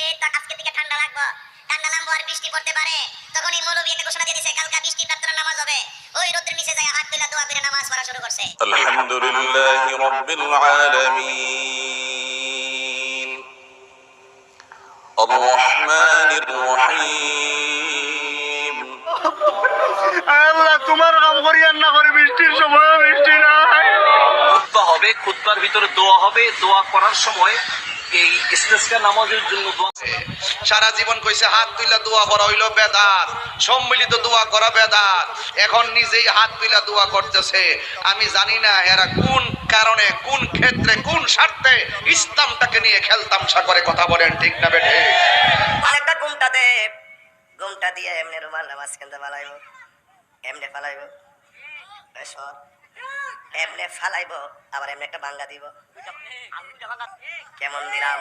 এই তো আজকে থেকে ঠান্ডা লাগবে, ঠান্ডা নামবো আর বৃষ্টি পড়তে পারে, তখন এই মৌলবী একটা ঘোষণা দিয়ে দিছে কালকে বৃষ্টি প্রার্থনা নামাজ হবে। ওই রোদের নিচে যায় হাত তুলে দোয়া করে নামাজ পড়া শুরু করছে। আলহামদুলিল্লাহি রাব্বিল আলামিন আর রহমানির রহিম। আল্লাহ তোমার কাম করিয়ান না করে বৃষ্টির সময় বৃষ্টি নাই। খুতবা হবে, খুতবার ভিতরে দোয়া হবে, দোয়া করার সময় এই ইস্তেসকা নামাজের জন্য দোয়া। সারা জীবন কইছে হাত তুইলা দোয়া করা হইলো বেদাত, সম্মিলিত দোয়া করা বেদাত। এখন নিজেই হাত তুইলা দোয়া করতেছে। আমি জানি না এরা কোন কারণে, কোন ক্ষেত্রে, কোন স্বার্থে ইসলামটাকে নিয়ে খেলতামশা করে। কথা বলেন ঠিক না বেঠে? আরেকটা ঘুমটা দে, ঘুমটা দিয়ে এমনি রুমাল নামাজ কেনতে ফালাইব, এমনি ফালাইব, এমনি ফালাইব, আবার এমনি একটা বাঙ্গা দিব। কেমন দিলাম?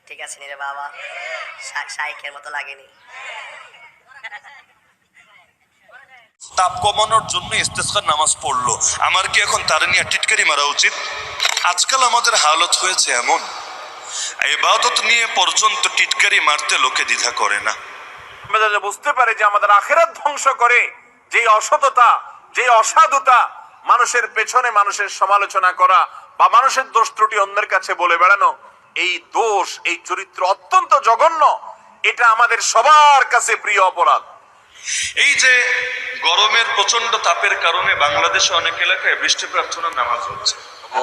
ঠিক আছে নি রে বাবা, শাইখের মতো লাগেনি। তাপ কমানোর জন্য ইস্তেসকার নামাজ পড়লো, আমার কি এখন তার নিয়ে টিটকারি মারা উচিত? আজকাল আমাদের হালত হয়েছে এমন, ইবাদত নিয়ে পর্যন্ত টিটকারি মারতে লোকে দ্বিধা করে না। আমরা বুঝতে পারি যে আমাদের আখিরাত ধ্বংস করে যে অসততা, যে অসাধুতা, মানুষের পেছনে মানুষের সমালোচনা করা বা মানুষের দোষ ত্রুটি অন্যের কাছে বলে বেড়ানো, এই দোষ, এই চরিত্র অত্যন্ত জঘন্য। এটা আমাদের সবার কাছে প্রিয় অপরাধ। এই যে গরমের প্রচন্ড তাপের কারণে বাংলাদেশে অনেক এলাকায় বৃষ্টি প্রার্থনার নামাজ হচ্ছে।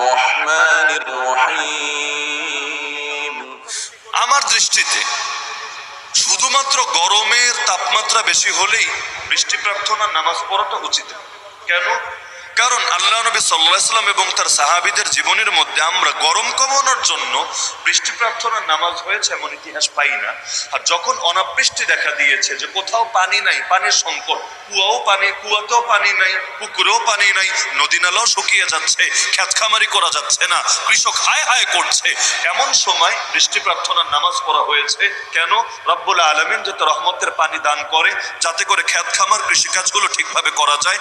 রহমানির রহিম। আমার দৃষ্টিতে শুধুমাত্র গরমের তাপমাত্রা বেশি হলেই বৃষ্টি প্রার্থনার নামাজ পড়াটা উচিত। কেন? কারণ আল্লাহ নবী সাল্লাল্লাহু আলাইহি ওয়াসাল্লাম এবং তার সাহাবীদের জীবনের মধ্যে আমরা গরম কমানোর জন্য বৃষ্টি প্রার্থনার নামাজ হয়েছে এমন ইতিহাস পাই না। আর যখন অনাবৃষ্টি দেখা দিয়েছে, যে কোথাও পানি নাই, পানির সংকট, কুয়াতেও পানি নাই, পুকুরেও পানি নাই, নদী নালাও শুকিয়ে যাচ্ছে, ক্ষেত খামারি করা যাচ্ছে না, কৃষক হায় হায় করছে, এমন সময় বৃষ্টি প্রার্থনার নামাজ পড়া হয়েছে। কেন? রব্বুল আলামিন যাতে রহমতের পানি দান করে, যাতে করে ক্ষেত খামার কৃষিকাজগুলো ঠিকভাবে করা যায়।